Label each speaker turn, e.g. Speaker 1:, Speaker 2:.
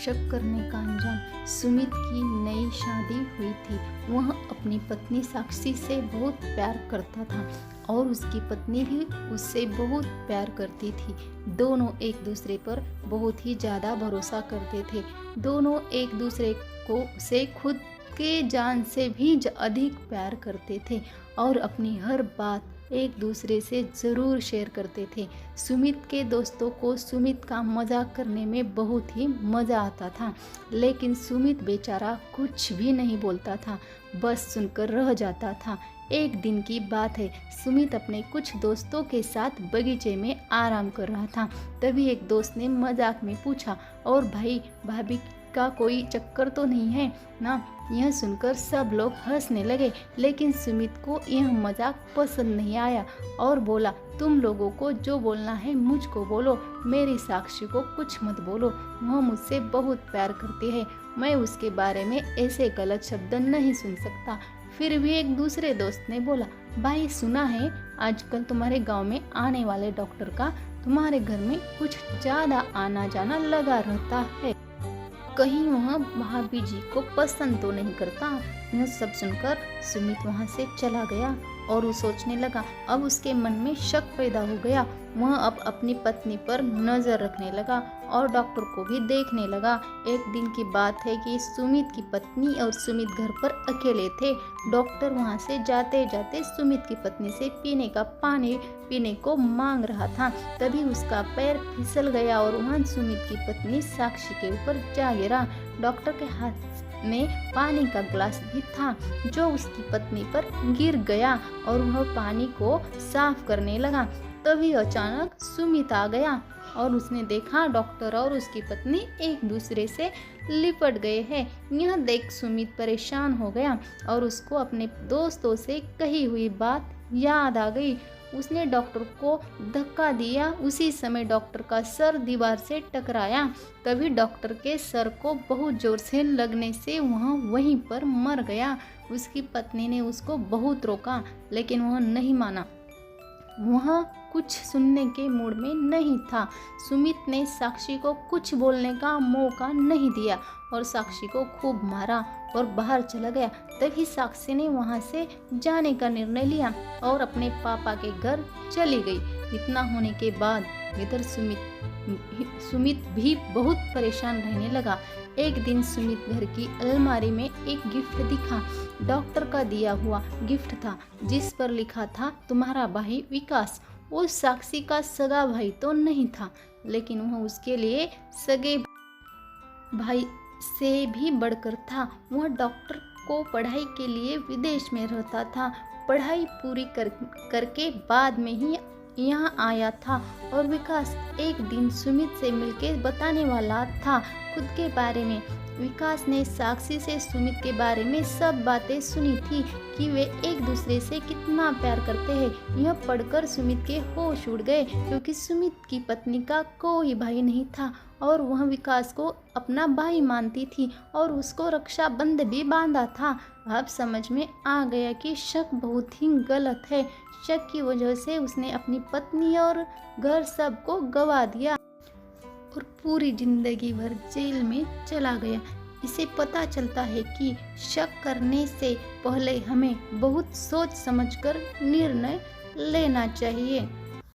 Speaker 1: शक करने का अंजाम। सुमित की नई शादी हुई थी। वह अपनी पत्नी साक्षी से बहुत प्यार करता था और उसकी पत्नी भी उससे बहुत प्यार करती थी। दोनों एक दूसरे पर बहुत ही ज़्यादा भरोसा करते थे। दोनों एक दूसरे को से खुद के जान से भी अधिक प्यार करते थे और अपनी हर बात एक दूसरे से ज़रूर शेयर करते थे। सुमित के दोस्तों को सुमित का मजाक करने में बहुत ही मज़ा आता था, लेकिन सुमित बेचारा कुछ भी नहीं बोलता था, बस सुनकर रह जाता था। एक दिन की बात है, सुमित अपने कुछ दोस्तों के साथ बगीचे में आराम कर रहा था। तभी एक दोस्त ने मजाक में पूछा, और भाई भाभी का कोई चक्कर तो नहीं है ना? यह सुनकर सब लोग हंसने लगे, लेकिन सुमित को यह मजाक पसंद नहीं आया और बोला, तुम लोगों को जो बोलना है मुझको बोलो, मेरी साक्षी को कुछ मत बोलो। वह मुझसे बहुत प्यार करती है, मैं उसके बारे में ऐसे गलत शब्द नहीं सुन सकता। फिर भी एक दूसरे दोस्त ने बोला, भाई सुना है आजकल तुम्हारे गांव में आने वाले डॉक्टर का तुम्हारे घर में कुछ ज़्यादा आना जाना लगा रहता है, कहीं वह भाभी जी को पसंद तो नहीं करता। यह सब सुनकर सुमित वहां से चला गया और वो सोचने लगा। अब उसके मन में शक पैदा हो गया। वह अब अपनी पत्नी पर नज़र रखने लगा और डॉक्टर को भी देखने लगा। एक दिन की बात है कि सुमित की पत्नी और सुमित घर पर अकेले थे। डॉक्टर वहां से जाते जाते सुमित की पत्नी से पीने का पानी पीने को मांग रहा था। तभी उसका पैर फिसल गया और वहां सुमित की पत्नी साक्षी के ऊपर जा गिरा। डॉक्टर के हाथ में पानी का ग्लास भी था जो उसकी पत्नी पर गिर गया और वह पानी को साफ करने लगा। तभी अचानक सुमित आ गया और उसने देखा डॉक्टर और उसकी पत्नी एक दूसरे से लिपट गए हैं। यह देख सुमित परेशान हो गया और उसको अपने दोस्तों से कही हुई बात याद आ गई। उसने डॉक्टर को धक्का दिया। उसी समय डॉक्टर का सर दीवार से टकराया। तभी डॉक्टर के सर को बहुत जोर से लगने से वह वहीं पर मर गया। उसकी पत्नी ने उसको बहुत रोका, लेकिन वह नहीं माना। वह कुछ सुनने के मूड में नहीं था। सुमित ने साक्षी को कुछ बोलने का मौका नहीं दिया और साक्षी को खूब मारा और बाहर चला गया। तभी साक्षी ने वहां से जाने का निर्णय लिया और अपने पापा के घर चली गई। इतना होने के बाद इधर सुमित भी बहुत परेशान रहने लगा। एक दिन सुमित घर की अलमारी में एक गिफ्ट दिखा। डॉक्टर का दिया हुआ गिफ्ट था जिस पर लिखा था, तुम्हारा भाई विकास। वो साक्षी का सगा भाई तो नहीं था, लेकिन वह उसके लिए सगे भाई से भी बढ़कर था। वह डॉक्टर को पढ़ाई के लिए विदेश में रहता था। पढ़ाई पूरी करके बाद में ही यहाँ आया था और विकास एक दिन सुमित से मिलकर बताने वाला था खुद के बारे में। विकास ने साक्षी से सुमित के बारे में सब बातें सुनी थी कि वे एक दूसरे से कितना प्यार करते हैं। यह पढ़कर सुमित के होश उड़ गए, क्योंकि सुमित की पत्नी का कोई भाई नहीं था और वह विकास को अपना भाई मानती थी और उसको रक्षाबंधन भी बांधा था। अब समझ में आ गया कि शक बहुत ही गलत है। शक की वजह से उसने अपनी पत्नी और घर सबको गवा दिया और पूरी जिंदगी भर जेल में चला गया। इसे पता चलता है कि शक करने से पहले हमें बहुत सोच समझकर निर्णय लेना चाहिए।